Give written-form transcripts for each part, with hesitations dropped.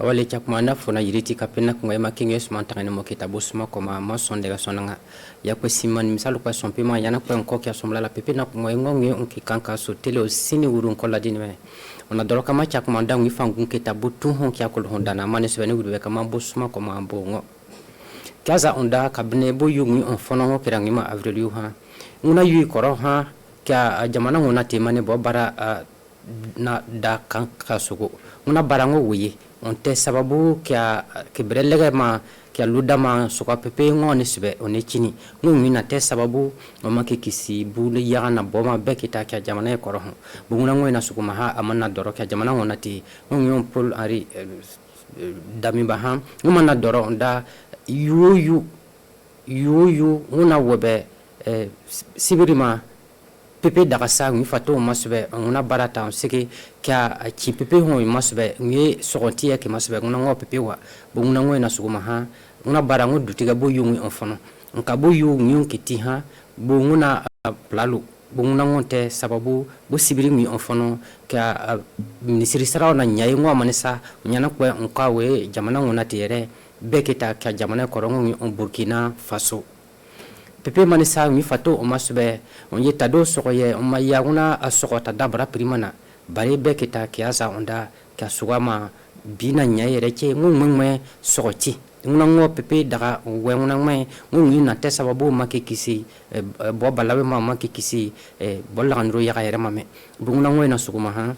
wale chakumana fona yiriti kapena kunga makinyo smantangene mo kitabu sma koma mo sondega sonanga ya kwa simani misalu kwa sompima yana kwa nkoki ya somla la pepe na kunga ngongi unki kanka so tele osini uru nkola dini me ona doroka ma chakumanda ngi fangu kitabu tu honki ya kulu hondana mane sebene uru kama bosma koma ambongo kaza onda kabne bo yungi on fono ngo kirangi ma avril yu ha nguna yu koro ha kya jamana nguna temane bo bara na da kanka sugo nguna barango wuye onte sababu kya kibrelege ma kya ludama suka pepe ngone sube onechini ngumi na te sababu omake kisi bulu yaga na boma bekita kya jamana e koro bunguna ngwe na sukuma ha amana doro kya jamana ngona ti ngum pol ari dami baham ngumana doro onda yuyu nguna wobe sibirima pepe daga sa ngi fato masbe nguna barata sike kya chi pepe ho masbe ngi sogonti ya ke masbe nguna ngo pepe wa bunguna ngo na suguma ha nguna barango dutiga bo yungi onfono nka bo yungi kiti ha bunguna plalu bunguna ngonte sababu bo sibiri mi onfono kya ministri sara na nyai ngo manesa nyana kwa nkawe jamana ngona tere beketa kya jamana korongo ngi on Burkina Faso pepe manisa mi fato o masbe on yeta do soye on mayaguna asokota dabra primana bare beketa kiasa onda kasugama bina nyayere che ngumwe sokoti ngunango pepe daga wenguna ngme ngungi na tesa babu makikisi bo balawe ma makikisi bollandro ya yere mame bungunango na suguma ha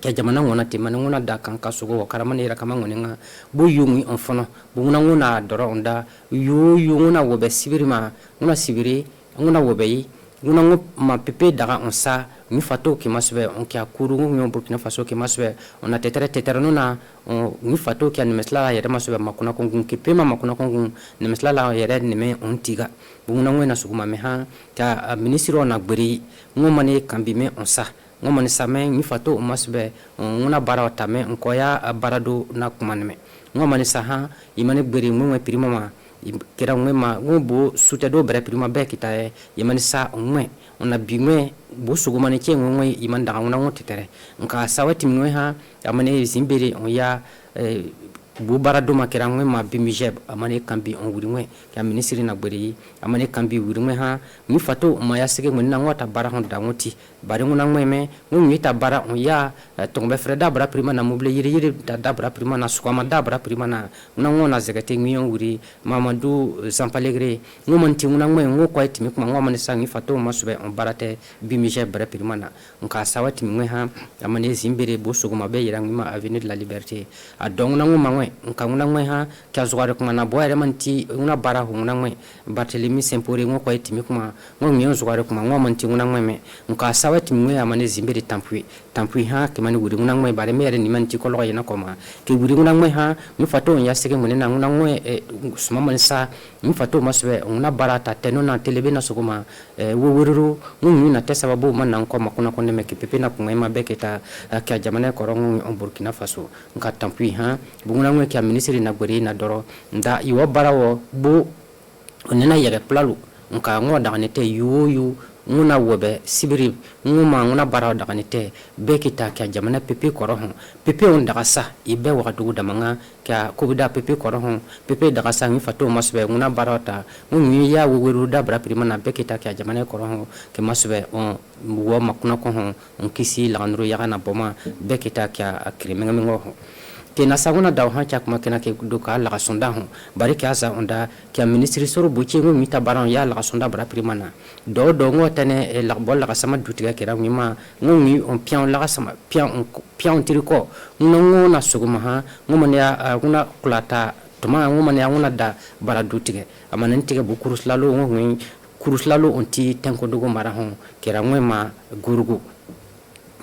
kya jamana ngona timana ngona da kanka sugo wakaramane ra kama ngonenga bo yungi onfono bunguna ngona doro onda ngona wobe sibirima ngona sibiri ngona wobe ngona ngo ma pepe daga onsa mi fato ki masbe on kya kuru ngom Burkina Faso ki masbe on a tetere nona mi fato kya nimesla yere masbe makuna kongun ki pema makuna kongun nimesla la yere nime on tiga bunguna ngona suguma meha kya ministro na gberi ngomane kambime onsa ngomane same mi fato masbe ngona bara tame nkoya barado na kumanme ngomane saha imane gberi ngwe primama kira ngwe ma ngbo sute do bre prima be kita imane sa ngwe ona bingwe bo sugumane che ngwe imanda ngona ngotetere nka sawati ngwe ha amane zimbere on ya bu barado makira ngwe ma bimijeb amane kambi on wuri ya ministri na gberi amane kambi wuri ha mi fato ma ya sege ngwe na ngota bara hon da ngoti bare nguna ngwe me ngwe ta bara on ya tombe freda bara prima na moble yiri da bara prima na sukama da bara prima na ngona zegate ngwe wuri Mamadou Zampalegre ngomanti nguna ngwe ngoko iti mi kuma ngomane sangi fato masube on barate bimijeb bara prima na nka sawati ngwe ha amane zimbere bo suguma be yira ngima avenue de la liberté adong na ngoma nka nguna ngwe ha kya zugare kuma na boyere manti nguna bara hu nguna ngwe Barthélemy Sempore ngoko iti mi kuma ngomye zugare kuma ngomanti nguna ngwe me nka sawati ngwe amane zimbere tampui ha kemani wuri nguna ngwe bare mere ni manti ko loye na koma ke wuri nguna ngwe ha mi fato on yasege ngune na nguna ngwe suma mansa mi fato masbe nguna barata teno na telebe na suguma wururu ngumi na tesa babu man na koma kuna konde me ke pepe na kuma ma beketa kya jamana korongo on Burkina Faso nka tampui ha bunguna ngwe kya ministri na gori na doro nda iwo barawo bu onena yere plalu nka ngo daga nete yuyu nguna wobe sibiri nguma nguna barawo daga nete bekita kya jamana pepe korongo pepe on daga sa ibe wakatu damanga kya kubida pepe korongo pepe daga sa ngi fato masbe nguna barawo ta ngumi ya weweru da bra prima na bekita kya jamana korongo ke masbe on wo makuna ko on kisi la ngro ya na boma bekita kya akrimenga ngo ke na saguna daw han chak makena ke duka la sonda hon bari ke asa onda ke ministri soro buci ngum mita baran ya la sonda bra primana do ngotane la bol la sama dutiga ke ra ngima ngumi on pian la sama pian tiriko ngno na suguma ha ngumane ya kuna kulata tuma ngumane ya nguna da bara dutiga amana ntiga bu kuruslalo ngumi kuruslalo onti tanko dugo mara hon ke ra ngema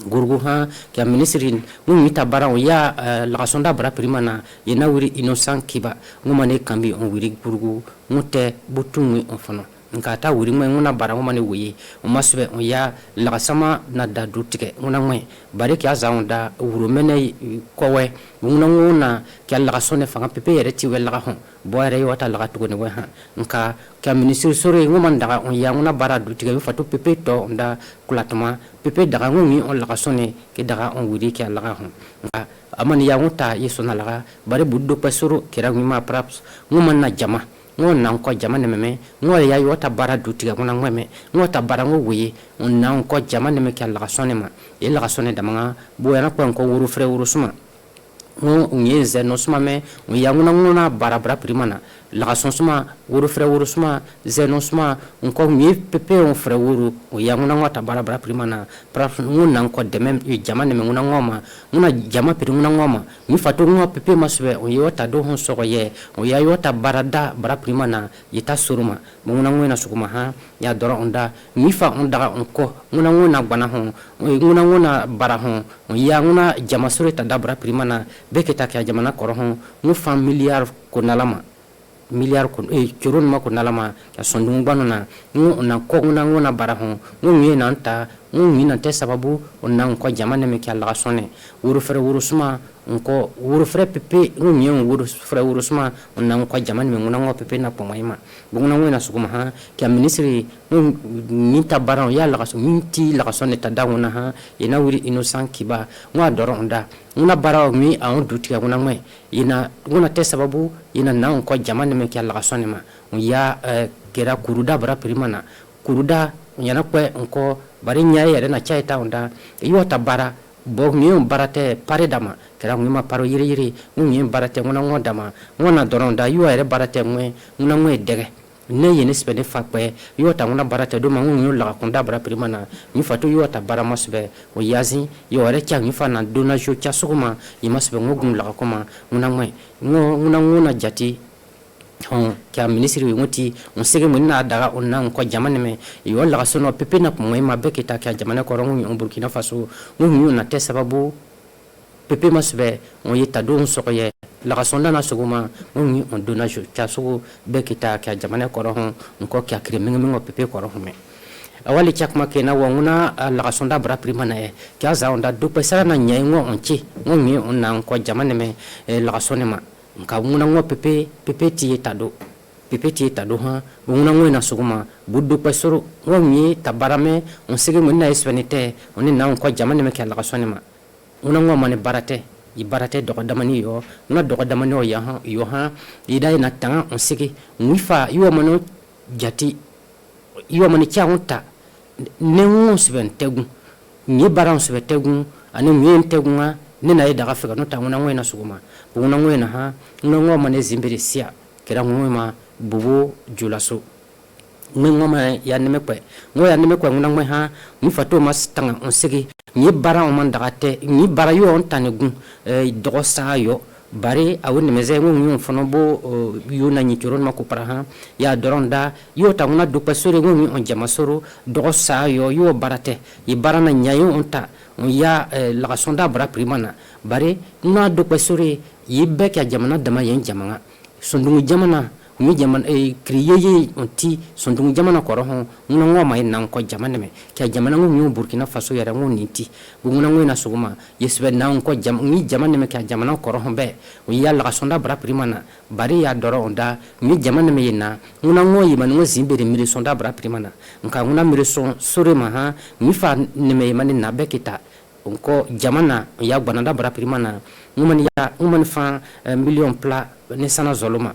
gurgu ha kya ministrin ngumita bara ya la sonda bara primana yena wuri innocent kiba ngumane kambi on wuri gurgu ngute butungu onfono nkata wuri nguna bara ngumane wuyi umasube on ya la sama na da dutike nguna ngwe bare kya zaunda wuru mene kowe nguna kya la sonne fanga pepe yere ti wela hon boire wata la tugo ne ha nka kya ministre sore ngumanda on ya nguna bara dutike fatu pepe to onda kulatuma pepe daga ngumi on la sonne ke daga on wuri kya la hon amani ya nguta yesona laga bare buddo pasuru kira ngima praps nguman na jama ngona ko jama ne meme ngore ya yota bara dutiga ngona ngweme ngota bara ngwe onna ko jama ne me kala sonema ila sone damanga boyana ko wuru fre wuru suma ngo ngeze no suma me yanguna ngona bara bara primana la suma wuru fre wuru suma zeno suma ko mi pepe on fre wuru yanguna ngota bara bara primana pra ngona ko demem jama ne me ngona ngoma ngona jama pe ngona ngoma mi fatu ngoma pepe masbe o yota do hon so ye o ya yota barada bara primana yita suruma ngona ngona sukuma ha ya doro onda mi fa onda onko ngona ngona bana hon ngona ngona bara hon ya ngona jama sure ta dabra primana beketa kya jamana koro hon mu fa milliard ko nalama milliard ko curun ma ko nalama ya sondung banuna na ko ngona bara hon ngi nanta ngi nante sababu onna ko jamana me kya la sone wuru fere wuru suma ko wuru fere pepe ngi wuru fere wuru suma onna ko jamana me ngona ngo pepe na po maima bunguna ngona sukuma ha kya ministry ni tabara ya la so minti la sone ta dawuna ha ina wuri innocent kiba ngwa doro onda ngona bara mi a on duti ngona ngwe ina ngona te sababu ina na ko jamana me kya la sone ma ya kera kuruda bara primana kuruda nyana kwe nko bari nyaye yare na chai ta onda iyo tabara bo mi barate pare dama kera ngima paro yiri yiri ngim barate ngona ngodama ngona doronda iyo yare barate ngwe ngona ngwe dege ne yene spede fakwe iyo ta ngona barate do ma ngunyo la konda bara primana mi fatu iyo ta bara masbe o yazi iyo yare cha mi fana dona jo cha sukuma yimasbe ngogum la koma ngona ngwe ngona jati hon kya ministry ngoti on sege munna daga onna ko jamane me yo la sono pepe na ko ma bekita kya jamane ko rongu on Burkina Faso ngu na te sababu pepe masbe on yeta don soye la sonda na suguma ngu on dona jo kya sugu bekita kya jamane ko ron ko kya krimi ngo pepe ko ron me awali chakma kena wanguna la sonda bra prima na kya za onda do pesara na nyai ngo onchi ngu onna ko jamane me la sonema nka nguna ngo pepe ti tado ha nguna ngo na suguma buddu pasoro ngomi tabarame on sege munna espenite oni na ko jamane me kala kasonema nguna ngo mane barate ibarate do damani yo na do damani yo ha idai na tanga on sege ngifa yo mano jati yo mane chaunta ne ngo sben tegu ni baran sben tegu ani mi tegunga ne na ida afika no tanguna ngo na suguma buna ngo na ha ngo mane zimbere sia kera ngo ma bubu julaso ngo ma ya ne mekwe ngo ya ne mekwe ngo ngwe ha mi fato mas tanga on segi ni bara on mandate ni bara yo on tanegun do sa yo bare awun meze ngo fono bo yo na ni turon mako para ha ya doronda yo tanguna do pasore ngo on jamasoro do sa yo barate i barana nyayo on ta ya la sonda bra primana bare na do pasore yibbe kya jamana dama yen jamana sondungu jamana mi jamana kriyeye onti sondungu jamana ko roho ngo ma nan ko jamana me kya jamana ngo Burkina Faso yara ngo niti bunguna ngo na suguma yesbe nan ko mi jamana me kya jamana ko roho be ya la sonda bra primana bari ya doro onda mi jamana me yina ngo yiman ngo zimbere mi sonda bra primana nka nguna mi son sore ma ha mi fa ne me mani na bekita onko jamana ya gbanada bra primana ngumani fa million pla ne sana zoloma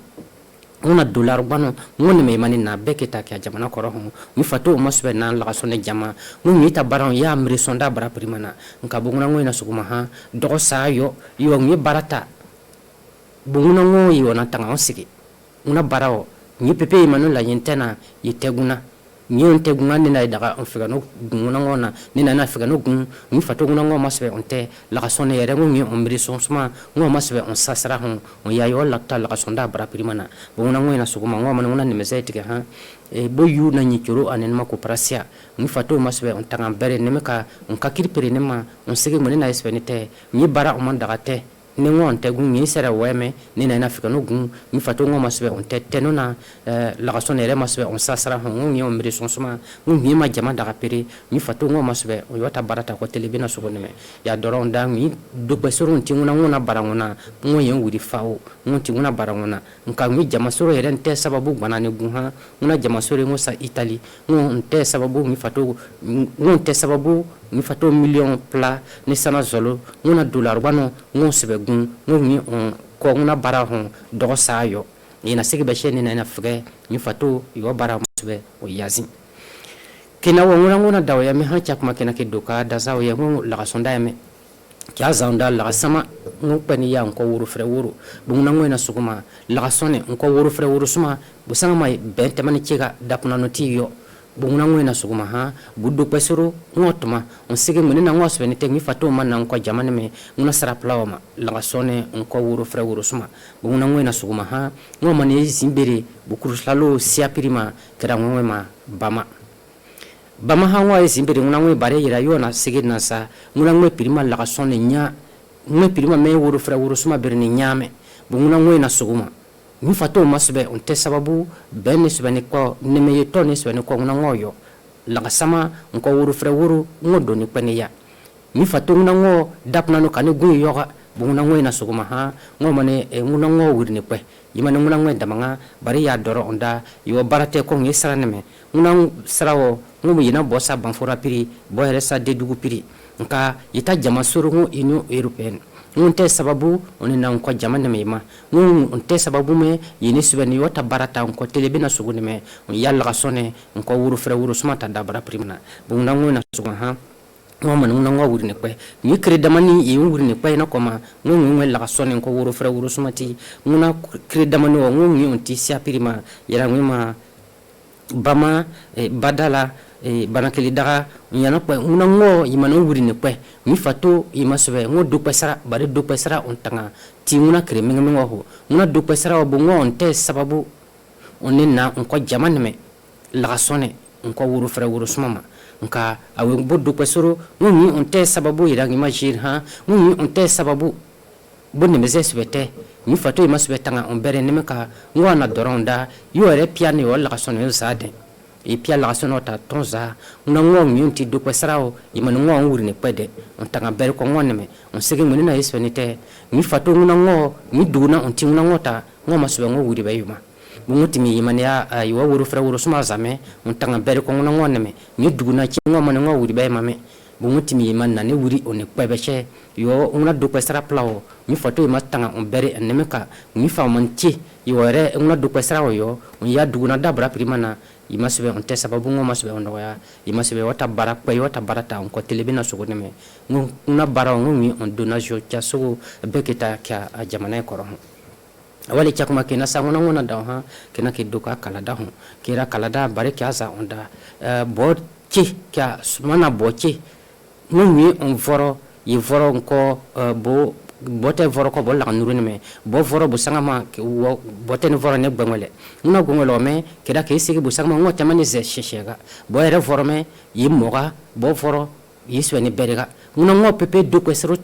una dollar bano ngone me mani na beketa kya jamana ko roho mi fato masbe na la sone jama ngumi ta baran ya mri sonda bra primana nka bunguna ngoi na suguma ha do sa yo ngi barata bunguna ngoi wona tanga osiki una barao ni pepe manu la yentena yiteguna nyonte gungane na daga onfika no gunguna ngona ni na afika no gung mi fato gunguna ngoma masbe onte la kasone yere ngi omri sonsuma ngoma masbe on sasra hon on yayo la ta la kasonda bra primana gunguna ngona suguma ngoma ngona ni mezaiti ha e boyu na nyikiro anen mako prasia mi fato masbe on tanga bere ne meka on kakiri pere ne ma on sege mo na espenite mi bara o man daga te ni ngon te gun ni sera weme ni na afika no gun mi fato ngoma masbe on te tenona la kasone yere masbe on sasra hon ngi omri sonsuma ngi ma jama daga pere mi fato ngoma masbe on yota barata ko telebina sugoneme ya doron da mi do besurun ti ngona barangona ngo yen wuri fawo ngonti ngona barangona nka mi jama soro yere te sababu banane gun ha ngona jama soro ngo sa Italy ngon te sababu mi fato ngon te sababu ni fato million pla ni sana zolo ngona dollar bano ngon sebe gun ngi on ko ngona bara hon do sayo ina sigi be sheni na fge ni fato yo bara sebe o yazi kina wo ngona dawo ya mi han chak makena ke doka da zawo ya ngon la sonda ya me kya zanda la sama ngon pani ya nko wuru fre wuru bungna ngona sukuma la sone nko wuru fre wuru suma busanga mai bente mani chiga dapuna no tiyo bungna ngwena suguma ha buddu pesuru ngotuma on sigi munina ngosbe ni tengi fato man nan ko jamane me nguna sara plawma la sone on ko wuru fra wuru suma bungna ngwena suguma ha ngoma ne zimbere bukuru slalo siapirima kera ngwema bama ha ngwa zimbere nguna ngwe bare yira yona sigi na sa nguna ngwe pirima la sone nya ngwe pirima me wuru fra wuru suma berni nyame bungna ngwena suguma ni fato masbe on te sababu ben sbene ko neme yeto ne sbene ko ngona ngoyo la sama nko wuru fre wuru ngodo ni pene ya ni fato ngona ngo dapna no kanu gu yoga bu ngona ngoy na suguma ha ngomane e ngona ngo wuri ni pe yimane ngona ngoy damanga bari ya doro onda yo barate ko ngi sarane me ngona sarawo ngomu yina bosa banfora piri bo heresa de dugu piri nka yita jama suru inu européenne nte sababu oni na ko jamane me ma nte sababu me yini subeni yota barata ko telebina sugune me yalla sone ko wuru fere wuru sumata dabara primna bu nangu na sugun ha ngoma nunga wuri ne kwe ni kreda mani yi wuri ne kwe na koma nungu la sone ko wuru fere wuru sumati nguna kreda mani wo ngungi onti sia pirima yara nguma bama badala banakeli daga nyana kwe nguna ngo yimana wuri ne kwe mi fato imasbe ngo do pesara bare do pesara on tanga ti nguna kreme ngame ho nguna do pesara obo ngo onte sababu onena onko jamane me la sone onko wuru fere wuru sumama nka awe bodu pesoro nguni onte sababu irangi majir ha nguni onte sababu bonne mezesbete mi fato imasbe tanga on bere nemeka ngwana doronda yore piane wala sone zade e pia la sonota tonza una ngong yunti do kwesrao imanu ngong wuri ne pede on tanga bere ko ngoneme on sege munina yesvenite mi fato una ngo mi duna on ti una ngota ngoma sube ngo wuri bayuma bunguti mi imane ya yo wuru fra wuru suma zame on tanga bere ko ngona ngoneme mi duna ci ngoma ne ngo wuri bayma me bunguti mi imane ne wuri on ne pebeche yo una do kwesra plao mi fato ima tanga on bere enemeka mi fa manti yore una do kwesrao yo on ya duna dabra primana imasbe on te sababu ngo masbe on doya imasbe wata barak pay wata barata on ko telebina sugo neme nguna bara ngi on dona jo cha sugo beketa kya jamana ko ron wali chakuma kina sa ngona da ha kina ke duka kala da hu kira kala da bare kya za onda bo chi kya sumana bo chi ngi on foro yi foro ko bo bote voro ko bolla nurune me bo voro bu sanga ma bote ne voro ne gbangole una gongolo me keda ke sigi bu sanga ma ngota mani ze sheshega bo ere voro me yimoga bo voro yiswe ne berega una ngo pepe du kwesro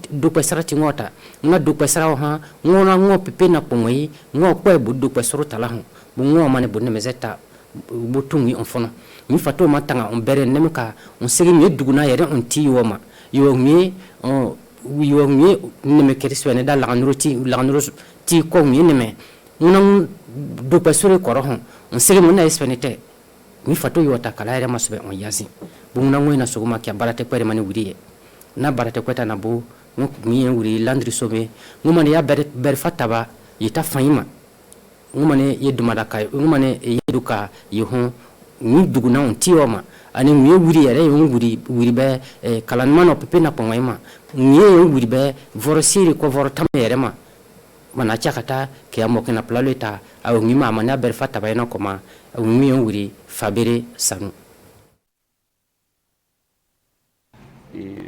ti ngota una du kwesra ha ngona ngo pepe na pomoi ngo kwe bu du kwesro tala hu bu ngo mane bu ne mezeta bu tungi on fono mi fato matanga on bere ne meka on sigi mi duguna yere on ti yoma yo mi yo mi neme keriswene da la nuro ti ko mi neme unang do pesure korohon on sege mona espenete mi fato yo ta kala ere masbe on yazi bu na ngoi na suguma kya barate pere mani wuriye na barate kweta na bu mi wuri landri sobe ngumane ya ber fataba yita fayima ngumane yedumada kay ngumane yeduka yehon ni duguna on tioma ani mi wuri yare wuri be kalan mano pepe na pongayma ni wuri be vorosiri ko vorotam yare ma mana chakata ke amoke na plaleta au mi mama na ber fata bayna koma au mi wuri fabere sanu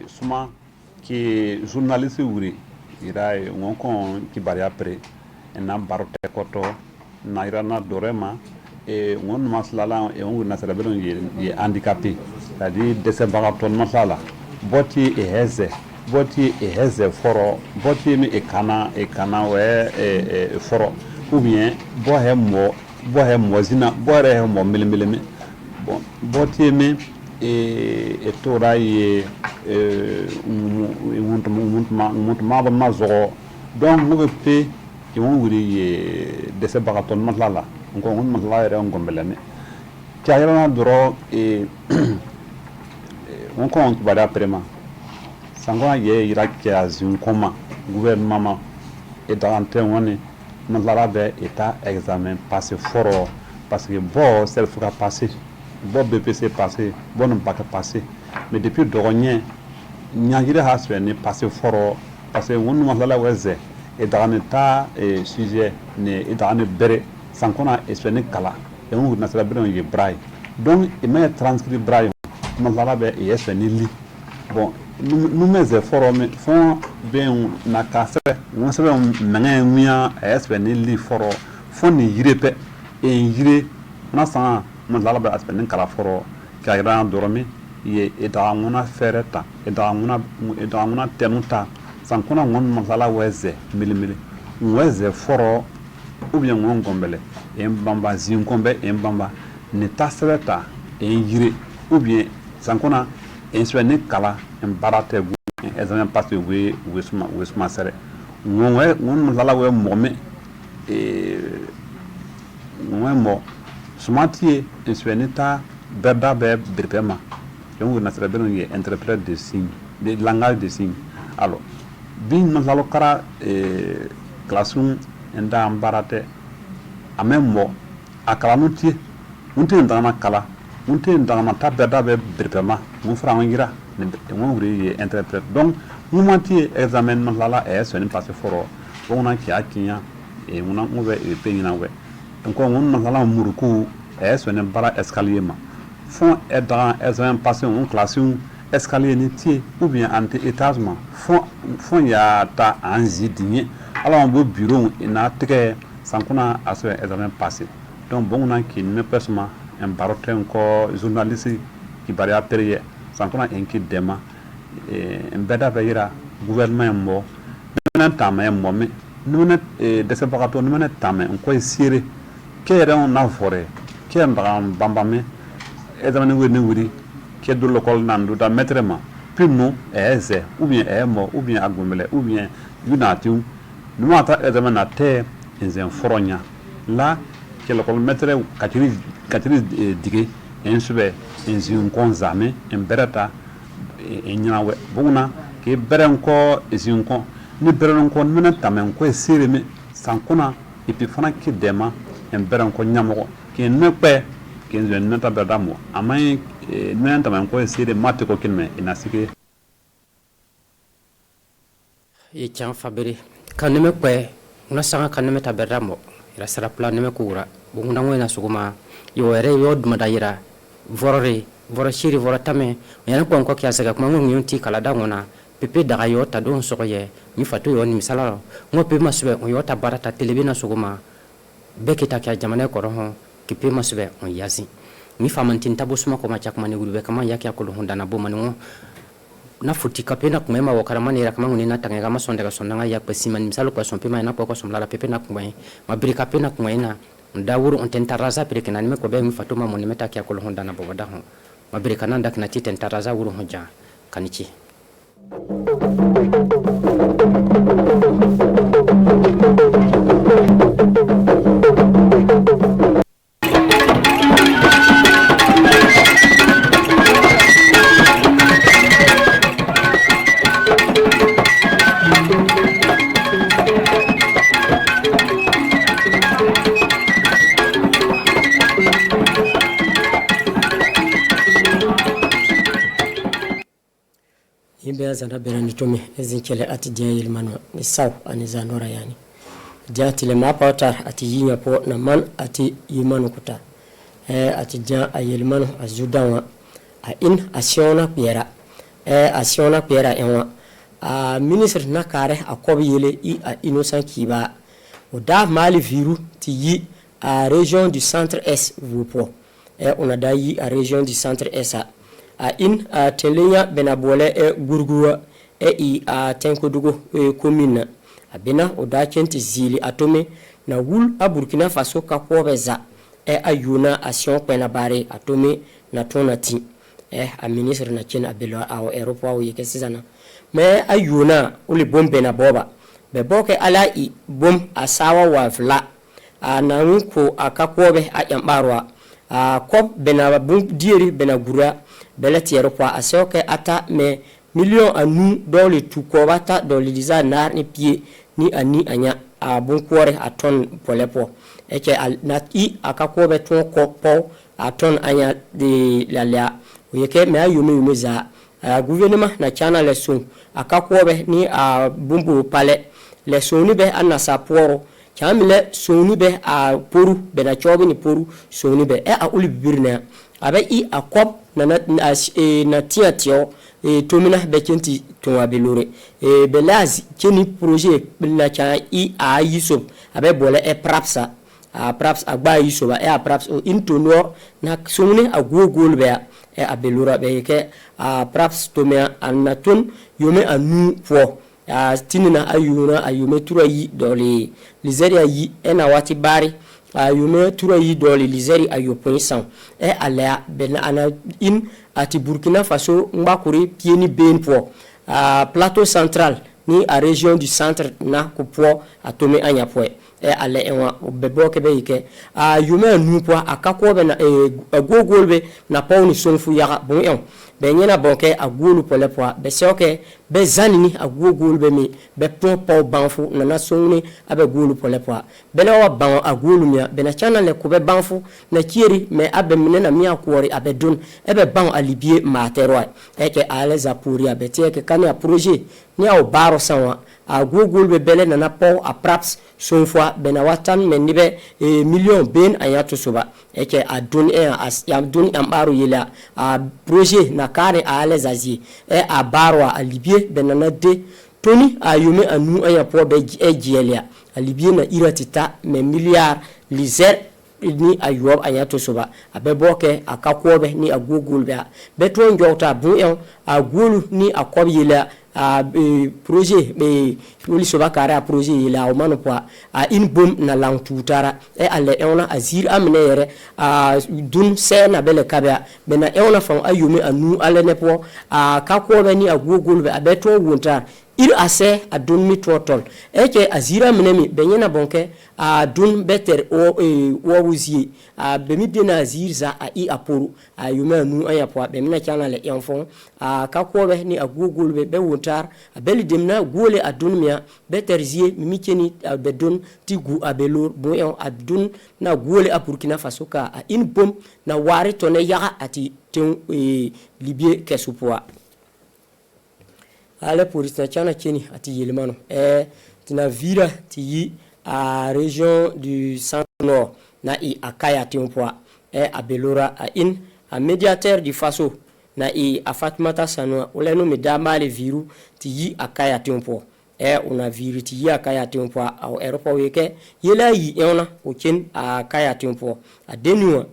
suma ki journaliste wuri ira ngonkon ki bari après na barote koto na ira na dorema et on maslala et on na célébrer est handicapé c'est-à-dire décès baraton masala boti e heze foro boti mi e kana we foro ou bien bo he zina bo re mo milimilimi bon boti mi e torai ma ba zo donc mo pe ki on wuri décès baraton masala ngon masala ere ngombelane tiayana doro on ko ki bada prema sangwa ye ira ke azun koma gouvernement et dans woni man la be eta examen passé foro parce que bon self ka passé bon BPC passé bon non pas passé mais depuis doronien nyagire ha swene passé foro parce que wonu man la weze et dans ta sujet ne et dans bere sankona e swene kala e on na sala bere ye brai donc e me transcrit brai man la be e swene li bon nous mes efforts font bien na kasre on se menga mia swene li foro font ni yirepe e yire na sa man la be swene kala foro ka ira dormi ye e da ngona fereta e da ngona tenuta sankona ngon masala weze milimili weze foro ou bien ngon gombele e mbamba zinkombe e mbamba ne tasreta e yire ou bien sankona e swene kala en barate gu examen passé we suma sere ngon masala we momme e ngon mo sumati e swene ta berda be birpema donc na sere ben ye interprète de signes de langage de signes alors bin masalo kara classroom enda ambarate amemmo akala nuti unte ndana kala unte ndana tabeda be birpema mu frangira ne mo wuri interprète donc mumati examen masala so ni passé foro bona ki akinya e muna ngwe e penyina we donc on masala muruku so ni bara escalier ma font dans examen passé en classroom escalier nitier ou bien anti-étagement font ya ta anzidinye alors on beau bureau ina teke sankuna aso examen passé donc bon na ki ne personnellement un barote encore journaliste qui bari apere sankuna enki dema en beda bayira gouvernement mo na tama mo me nuna deseparato nuna tama on ko sire kere on na forêt kere bambame examen ne wuri qui de l'école nandu da maîtrement puis nous ou bien mo ou bien agumele ou bien yunatu nous mata examen na te en foronya là que l'école maître katiri dige en sube en zin konzame en berata en nyawe buna ke beren ko zin ko ni beren ko mena tamen ko sire me sankona et puis fana ki dema en beren ko nyamo ke ne pe ke zin na tabada mo amay nanta man ko sire mate ko kinme ina sike ye chan fabiri kaneme kwe una sanga kaneme taberamo ira sara plan neme kura bunguna ngwe suguma yo ere yo dmadayira voro shiri voro tame yana ko kya saga kuma ngi yunti kala dangona pepe daga yo ta don soye mi fatu yo ni misala ngo pe masbe yo ta barata telebina suguma bekita kya jamane ko ro ki pe masbe on yazi mi famantin tabusuma ko machak mani gulbe kama yake akulu hundana bo manu na futi kapena kumema wakara mani ra kama ngunina tanga kama sonde ka sondanga ya pesiman misalo ko sompe mai na ko somla pepe na kumai mabri kapena kumaina ndawuru on tentaraza pere kenani me ko be mi fatuma moni meta kya akulu hundana bo wadaho mabri kananda kana ti tentaraza wuru hoja kanichi zana berani tome ezinkele ati dia yilmano ni saw ani zanora yani dia tile mapata ati yinya po na man ati yimano kuta ati dia ayilmano azudawa a in asiona piera asiona piera enwa a ministre na kare akobi yele I a innocent kiba oda mali viru ti yi a région du centre est vopo on a dayi a région du centre est a in a telenya benabole gurguwa I a tenkodugo commune a bena oda kenti zili atome na wul a Burkina Faso ka pobeza ayuna action pena bare atome na tonati a ministre na chen abelo a aéroport yeke sizana mais ayuna uli bombe na boba be boke ala I bom asawa wa vla a nanko akakobe a yambarwa kop bena bun dieri bena gura bela tiero kwa aseoke ata me million anu dole tu ko bata dole liza nar ni pie ni ani anya bun kwore aton polepo eke na I akako be ton ko po aton anya de la yeke me ayume za gouvernement na chana leson akako be ni bumbu pale leson ni be anasa poro chamile soni be poru be na chobi ni poru soni be a uli birna abe I akop na tiatio tomina be kenti to abelore belazi keni projet na cha I yiso abe bole prapsa praps agba yiso ba praps into no na soni agogol be abelora be ke praps tomia anaton yome anu po tinina ayume tura yi dole lizeria yi ena wati bari ayume tura yi dole lizeri ayoponsan ala ben ana in ati Burkina Faso ngakuri pieni ben po plateau central ni a région du centre na ko po atome anya po ala enwa bebo ke be yike ayume nu po akako be na gogolbe na pawni sonfu yaga bon en be nyena bonke agolu pole po be soke be zanini agogol be mi be po banfu na songni abe golu pole po be na wa ban agolu mia be na chana le ko be banfu na kieri me abe mine na mia kwori abe dun ebe ban alibie materwa eke ale za puri abe teke kanya projet ni au baro sanwa agogol be bele na po praps sonfwa be na watan menibe million ben ayato soba eke adun yam dun ambaro yela projet na kare ale zazi abarwa alibie benana de toni ayume anu aya po be ejelia alibie na iratita me milliard lizer ni ayob ayato soba abeboke akakobe ni agogol be to njota bu en agolu ni akob yela projet be woli soba kare projet yela o mano po in bom na lang tutara ale ona azir amne yere dun se na bele kabya bena ona fon ayume anu ale ne po akakobe ni agogol be abeto wonta il ase adun mi totol eke azira menemi benyena bonke adun better o wuzie bemi dena azirza I aporu ayuma nu ayapo bemina channel enfon kakobe ni agugul be wontar beli demna gole adun mia better zie mimicheni bedon tigu abelor boyon adun na gole Burkina Faso ka in bom na wari tone yaga ati ten libye kesupoa ale polisi chana cheni ati yelemano tina vira ti région du centre nord na akaya timpwa abelora in a médiateur du Faso na Fatmata Sanwa oleno medamale viru ti akaya timpwa una viri ti akaya timpwa au Europa weke yela ona ochen akaya timpwa adenua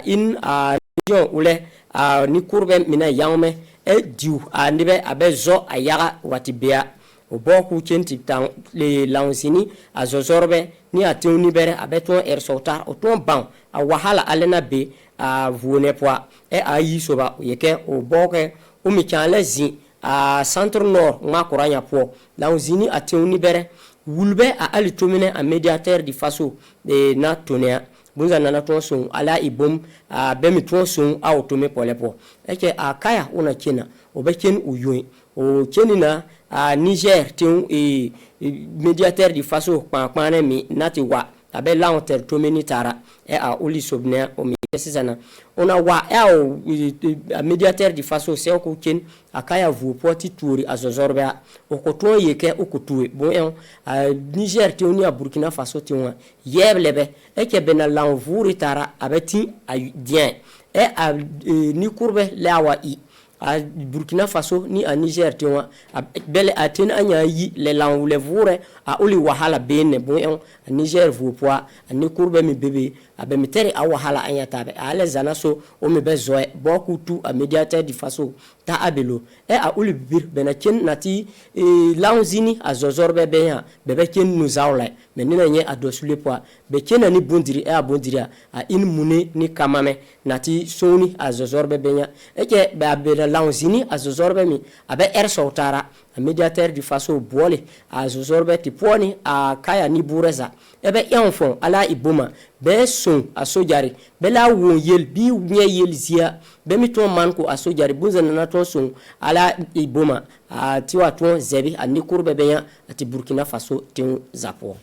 in région ole ni kurbe mina yaume diu andibe abezo ayaga watibea oboku chenti tan le lansini azozorbe ni atuni bere abeton sota oton ban a wahala alena be vuone poa ayi soba yeke oboke o mi chanlezi centre nord ngakuranya po lansini atuni bere wulbe alitomine a médiateur du Faso de na tonia bunza nana ton son ala ibom bemi ton son autome polepo eke akaya una kena obeken uyoin o kenina Niger tin médiateur du Faso kpankpane mi nati wa abe launter tomeni tara oli sobne o mi sisana ona wa o médiateur du Faso se ko ken akaya vu poti touri azozorbe o ko ton yeke o ko tuwe bon Niger tin ni Burkina Faso tin yeblebe eke bena lanvuri tara abeti dien ni kurbe lawa Burkina Faso ni Niger tiwa bele aten anya yi le lan le vure oli wahala bene bon Niger vu poa ni kurbe mi bebe abe miteri wahala anya tabe ale zanaso o mi bezoe boku tu a médiateur du Faso ta abelo oli bir bena ken nati lanzini azozorbe beya bebe ken nous awle menina nye adosule poa be ken ni bondiri bondiri in mune ni kamame nati soni azozorbe beya eke be abela launzini azozorbe mi abe sautara a médiateur du faso boole azozorbe ti poni a kaya ni bureza ebe yanfon ala ibuma be son asojari be la won yel bi nye yel zia be mi ton man ko asojari bunza na ton son ala ibuma a tiwa ton zebi ani kurbe be ya ati Burkina Faso tin zapo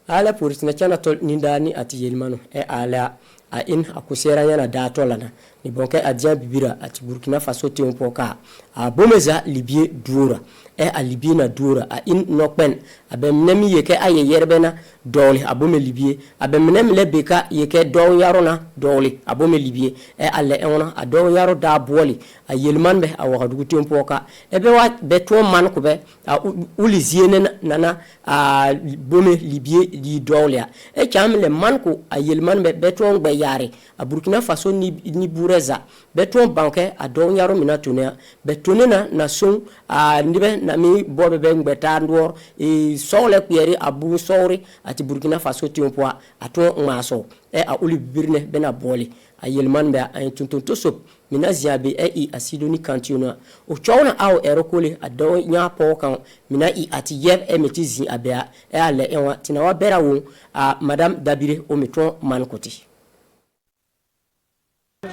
ala police na chana tol nindani ati yelmano ala a in akusera yana da tolana ni bonke adja bibira ati Burkina Faso tin poka a bomeza libye dura a libye na dura a in nokpen abe mnemi yeke aye yerbena dole abome libye abe mnem lebeka yeke do yarona dole abome libye alle ona a do yaro da boli a yelman be a waka dugu tin poka ebe wa be to man ko be a uliziene nana a bome libye di dole chamle man ko a yelman be to ngbe yare a Burkina Faso ni bureza be to banke a do yaro minatune be tonena na son a ndibe na mi bobe be ngbeta ndor e sole kuyeri abu sori ati Burkina Faso tiompoa ato ngaso a uli birne bena boli a yelman be a tuntunto sop mina ziabe i asidoni kantiona o chawna aw erokole a do nya po kan mina i ati yeb emetizi abea ale enwa tinawa bera wo a madame Dabire o meton mankoti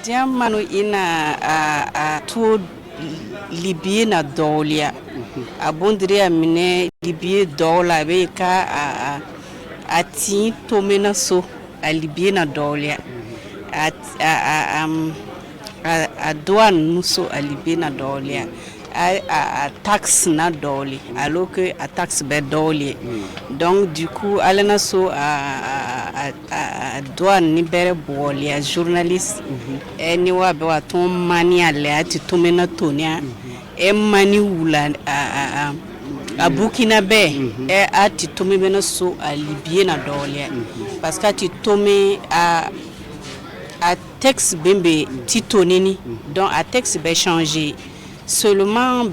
Diamano ina a to Libye na dolia abondre amine Libye dola be ka a ti tomena so a Libye na dolia a douane nuso a Libye na dolia a taxe na doli alors que a taxe be doli donc du coup alena so a douane ni bere boli a journaliste ni wa be wa ton mani ale ati tomena tonia e mani wula a Burkina be ati tomena so a Libye na doli parce que ati tome a texte bembe titonini donc a texte be changer seulement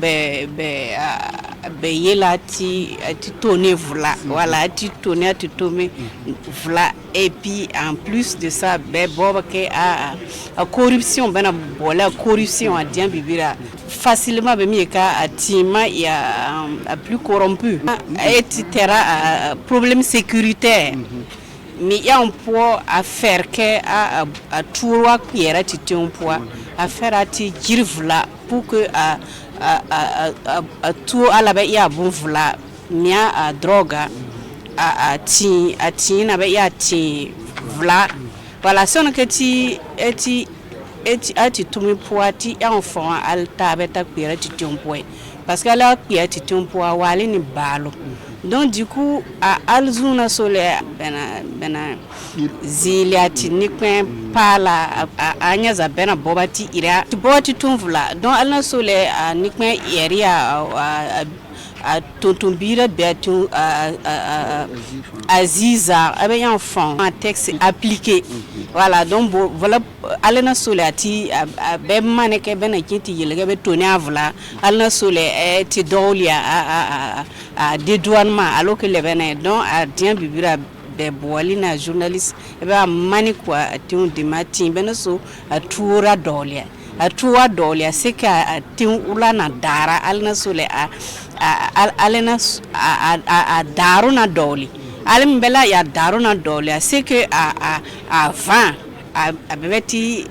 yela ti tourner voilà ti tourner ti tomber voilà et puis en plus de ça boba ke a corruption bena bola corruption a dien bibira facilement be mi ka atima ya plus corrompu etc problème sécuritaire mais il y a un poids à faire que à trois cuillères à un poids à faire à tirvla pour que à tout à la baie à bon vla mia à drogue à na baie à vla voilà si on que ti tout me poids ti enfant alta beta cuillère à un poids parce que la cuillère à un poids wali ni balo. Donc du coup à alzuna solaire bena ziliati nikwen pala anya za bena bobati ira bobati tumvula donc alna solaire nikwen area a tontombira beatu aziza avec enfant un texte appliqué voilà donc voilà alna solati be maneke bena kinti yelga be toniavla alna sole ti dolia a dédouanement alors que les bena donc a bien bibira be boalina journaliste be mani quoi ti de matin bena so a toura dolia c'est que ti ulana dara alna sole alena a daruna doli alem bela ya daruna doli c'est que à 20 a bebeti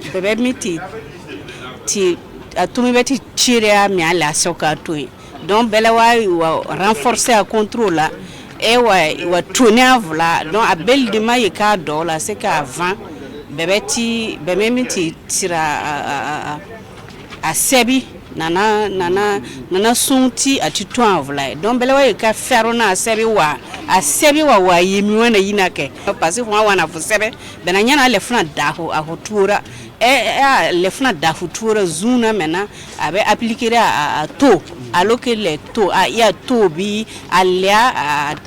ti atumi beti chire mi ala soka tu donc bela wa renforcer à contrôle et wa tourner donc a bel de mai ka dola c'est qu'à 20 bebeti tira a sebi nana sunti atitwa vla donc bele wa ka ferona sebi wa yemi wana yinake parce que wana fu sebe bena nyana le funa daho a hotura le funa daho tura zuna mena abe appliquer a to alors que les taux ya to bi alia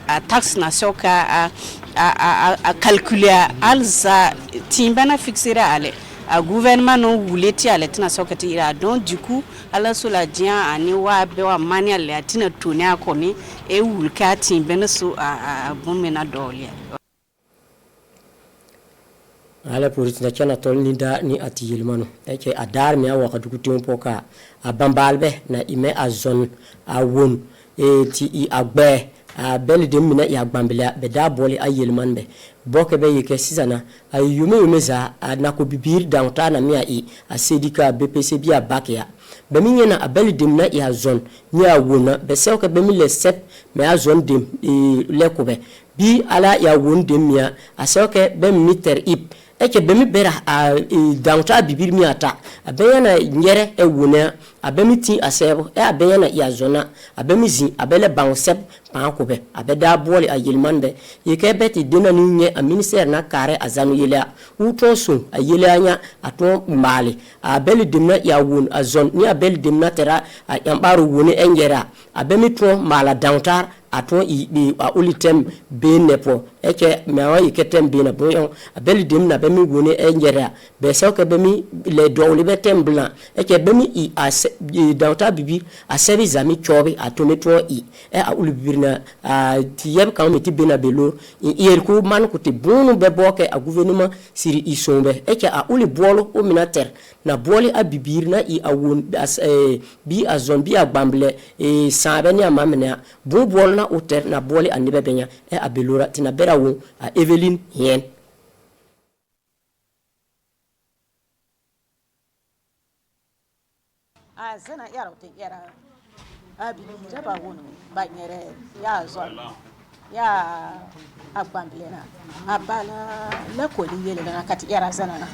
a taxe na soka a calculer alza timbana fixer ale a gouvernement non voulait ti ale tina sokati ira donc du coup ala sola dia ani wa be wa mani ale atina toni akoni e wulka timbana so a bomena dolia ala police na chana tol ni da ni ati yelmano eke adar mi awa kadukuti mpoka abambalbe na ime azon awon ti I agbe beli dem mina ya gbambele be da boli a yelman be boke be yeke sizana ay yume za na ko bibir downtown na mia I a sedika BPC bia bakia be mi na abeli dem na ya zone ni awona be se ko be mi le sep me a zone dem le ko be bi ala ya won dem mia a se ko be meter ip eke be mi bera downtown bibir mi ata abeyana nyere ewona abemi ti asebo abeyana ya zona abemi zin abele bansep pankobe abeda boli a yelman be yeke beti dena ni nye a ministère na kare azanu yela uto so a yelanya ato mali abeli dimna ya won azon ni abeli dimna tera a yambaro woni engera abemi to mala downtown ato I a ulitem be nepo eke mewa iketem be na boyon abeli dimna bemi woni engera be sawke bemi le dowli betem blanc eke bemi I as downtown bibi a service ami chobi ato metro I a ulibirna ti yeb kan meti bena belo yer ko man ko te bonu be boke a gouvernement siri isombe eke a uli bolo o minater na boli a bibir na I a won bi a zombi a gbamble sabe ni amamena bo bolo na oter na boli anibe benya a belora tina bera wo a Evelyn Hien zana yara te yara abi jaba wono ba nyere ya zon ya agbamblena abala la ko li yele na kati yara zana na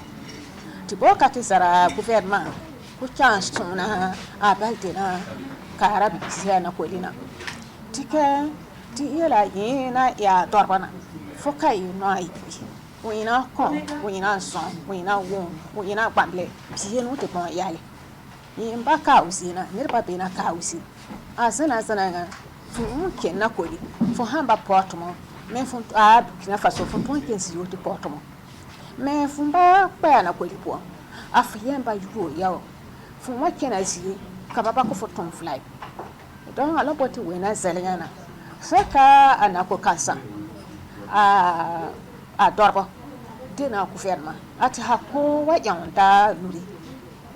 ti bo kati zara gouvernement ku chance tuna abalte na karabi zana ko lina tike ti yela yina ya dorbana fokai no ai wina ko wina son wina won wina gbamble biye no te bon yale yimba kausina nirba bena kausi azana nga fu ken na koli fu hamba portmo me fu na faso fu ton ken si yote portmo me fu ba pa na koli po afiyemba yuo yawo fu ma ken azi ka baba ko fu ton fly don ala boti wena zelena saka anako kansa a dorbo dina ku ferma ati hakko wa yanda luri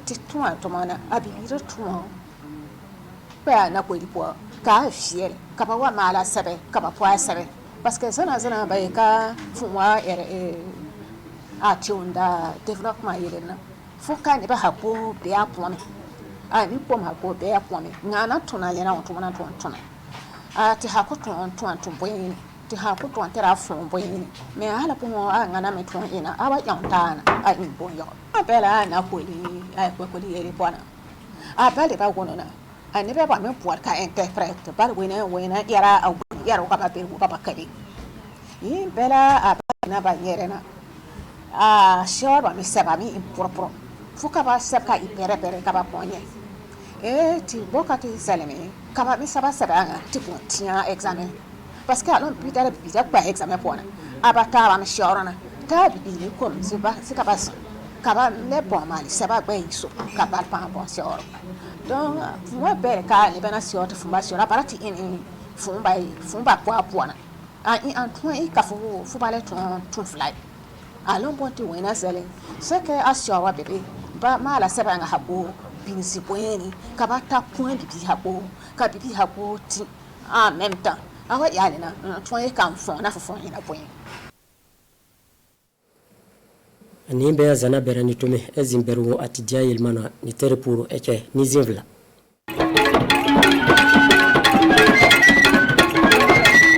tituma tomana abibira tuma pa na ko lipo ka fiel ka ba wa mala sabe ka ba poa sabe parce que zana ba ka fuma a tiunda development yelena foka ne ba hapo be apone a ni ko ma ko be apone ngana tona le na tona tona a ti hako tona boyin ti hako tona tera fon boyin me ala po a ngana me tona ina aba yantana a in boyo abela na ko li a ko li yele pona a bale ba wono na a ne ba me puar ka interprète ba wena yara a yara ka ba be ba kali yi bela a na ba nyere na a shor ba me seba mi impropro fuka ba seba I pere ka ba ponye ti bokati saleme ka ba me seba nga ti po tia examen parce que alon pitare pita ba examen pona abata ba me shorona ta bi ni ko se ba se ka ba kaba ne bon mali seba gbe iso kaba pa bon sioro donc moi bere ka ni bana sioro fumba sioro parati in fumba kwa pona a in antoine I ka fu bale ton fly alon bonti wena zele c'est que a sioro bebe ba mala seba nga habo binsi poeni kaba ta point bi habo ka bi habo ti en même temps awa ya na antoine kan fon na fofon ina poeni ni be zana berani tome ezimberu atidia yelmana ni terepuro eke ni zinvla